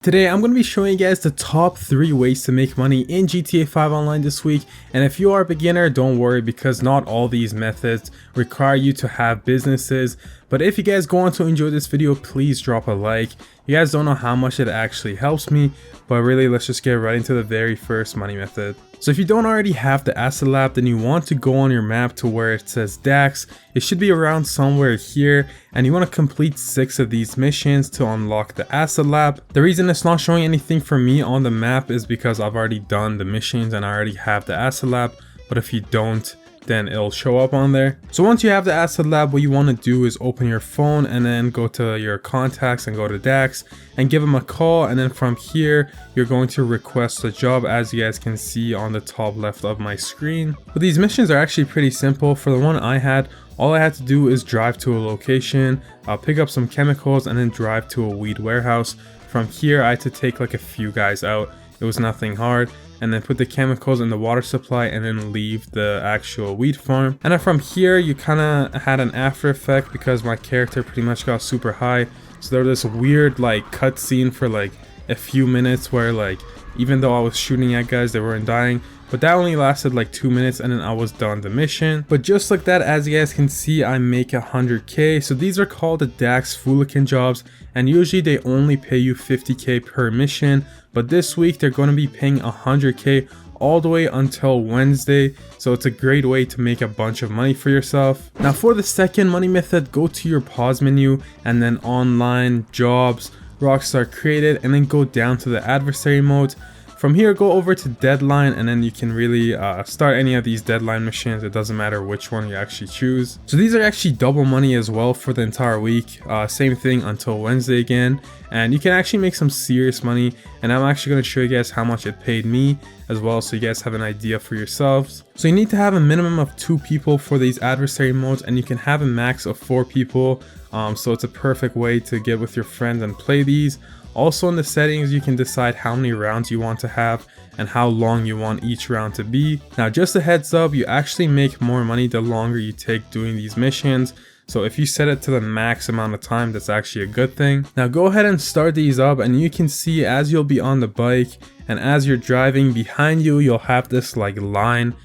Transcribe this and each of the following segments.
Today I'm going to be showing you guys the top 3 ways to make money in GTA 5 Online this week, and if you are a beginner, don't worry because not all these methods require you to have businesses. But if you guys go on to enjoy this video, please drop a like. You guys don't know how much it actually helps me, but really let's just get right into the very first money method. So if you don't already have the asset lab, then you want to go on your map to where it says DAX. It should be around somewhere here, and you want to complete 6 of these missions to unlock the asset lab. The reason it's not showing anything for me on the map is because I've already done the missions and I already have the asset lab, but if you don't, then it'll show up on there. So once you have the asset lab, what you want to do is open your phone and then go to your contacts and go to DAX and give them a call, and then from here you're going to request a job, as you guys can see on the top left of my screen. But these missions are actually pretty simple. For the one I had, all I had to do is drive to a location, pick up some chemicals, and then drive to a weed warehouse. From here I had to take like a few guys out. It was nothing hard, and then put the chemicals in the water supply and then leave the actual weed farm. And then from here you kind of had an after effect because my character pretty much got super high. So there was this weird like cutscene for like a few minutes where like even though I was shooting at guys, they weren't dying. But that only lasted like 2 minutes and then I was done the mission. But just like that, as you guys can see, I make 100k. So these are called the DAX Foolican jobs, and usually they only pay you 50k per mission. But this week they're going to be paying 100k all the way until Wednesday. So it's a great way to make a bunch of money for yourself. Now for the second money method, go to your pause menu and then online, jobs, Rockstar created, and then go down to the adversary mode. From here, go over to deadline, and then you can really start any of these deadline missions. It doesn't matter which one you actually choose. So these are actually double money as well for the entire week. Same thing until Wednesday again. And you can actually make some serious money. And I'm actually going to show you guys how much it paid me as well, so you guys have an idea for yourselves. So you need to have a minimum of 2 people for these adversary modes, and you can have a max of 4 people. So it's a perfect way to get with your friends and play these. Also in the settings, you can decide how many rounds you want to have and how long you want each round to be. Now just a heads up, you actually make more money the longer you take doing these missions. So if you set it to the max amount of time, that's actually a good thing. Now go ahead and start these up, and you can see as you'll be on the bike and as you're driving behind you, you'll have this like line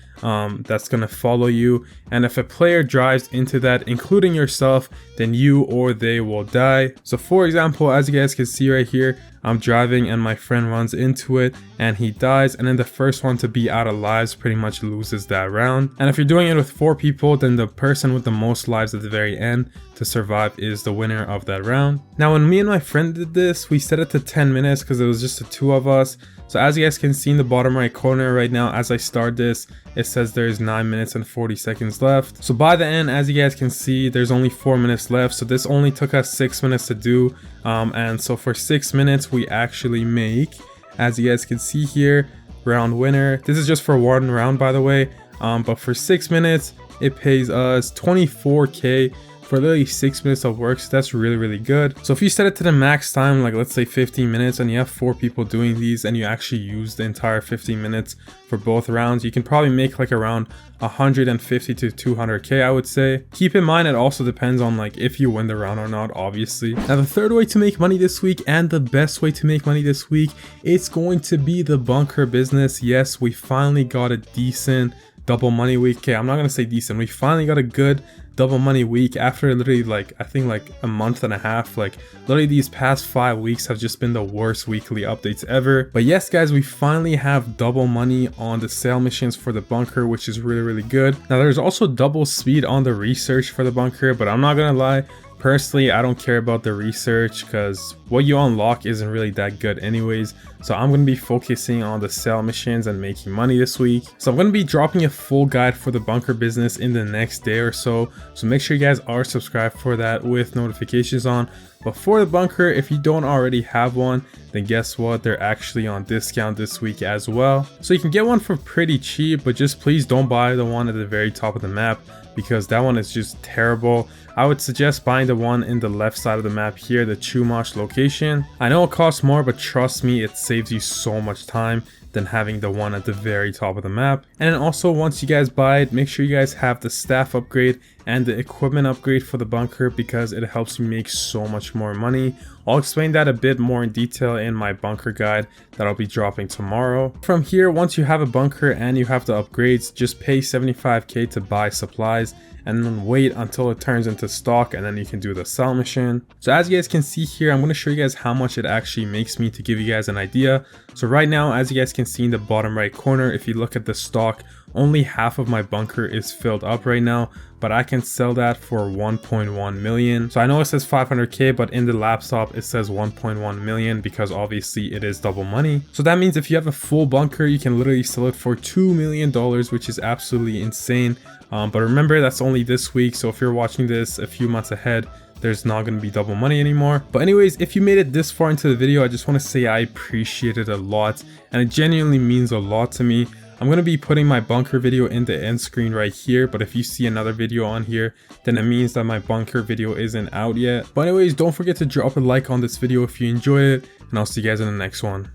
that's gonna follow you, and if a player drives into that, including yourself, then you or they will die. So for example, as you guys can see right here, I'm driving and my friend runs into it and he dies, and then the first one to be out of lives pretty much loses that round. And if you're doing it with 4 people, then the person with the most lives at the very end to survive is the winner of that round. Now when me and my friend did this, we set it to 10 minutes because it was just the 2 of us. So as you guys can see in the bottom right corner right now, as I start this, it says there's 9 minutes and 40 seconds left. So by the end, as you guys can see, there's only 4 minutes left. So this only took us 6 minutes to do. And so for 6 minutes, we actually make, as you guys can see here, round winner. This is just for 1 round, by the way. But for 6 minutes, it pays us 24k. For literally 6 minutes of work. So that's really good. So if you set it to the max time, like let's say 15 minutes, and you have 4 people doing these, and you actually use the entire 15 minutes for both rounds, you can probably make like around 150 to 200k, I would say. Keep in mind, it also depends on like if you win the round or not, obviously. Now the third way to make money this week, and the best way to make money this week, it's going to be the bunker business. Yes, we finally got a decent double money week. Okay, I'm not gonna say decent, we finally got a good double money week after literally like I think like a month and a half. Like literally these past 5 weeks have just been the worst weekly updates ever. But yes guys, we finally have double money on the sale missions for the bunker, which is really good. Now there's also double speed on the research for the bunker, but I'm not gonna lie, personally I don't care about the research because what you unlock isn't really that good anyways. So I'm going to be focusing on the sale missions and making money this week. So I'm going to be dropping a full guide for the bunker business in the next day or so. So make sure you guys are subscribed for that with notifications on. But for the bunker, if you don't already have one, then guess what? They're actually on discount this week as well. So you can get one for pretty cheap, but just please don't buy the one at the very top of the map because that one is just terrible. I would suggest buying the one in the left side of the map here, the Chumash location. I know it costs more, but trust me, it saves you so much time than having the one at the very top of the map. And then also, once you guys buy it, make sure you guys have the staff upgrade and the equipment upgrade for the bunker, because it helps you make so much more money. I'll explain that a bit more in detail in my bunker guide that I'll be dropping tomorrow. From here, once you have a bunker and you have the upgrades, just pay 75k to buy supplies and then wait until it turns into stock, and then you can do the sell mission. So as you guys can see here, I'm going to show you guys how much it actually makes me to give you guys an idea. So right now, as you guys can see in the bottom right corner, if you look at the stock, only half of my bunker is filled up right now, but I can sell that for 1.1 million. So I know it says 500k, but in the laptop it says 1.1 million because obviously it is double money. So that means if you have a full bunker, you can literally sell it for $2 million, which is absolutely insane. But remember, that's only this week, so if you're watching this a few months ahead, there's not going to be double money anymore. But anyways, if you made it this far into the video, I just want to say I appreciate it a lot, and it genuinely means a lot to me. I'm going to be putting my bunker video in the end screen right here, but if you see another video on here, then it means that my bunker video isn't out yet. But anyways, don't forget to drop a like on this video if you enjoyed it, and I'll see you guys in the next one.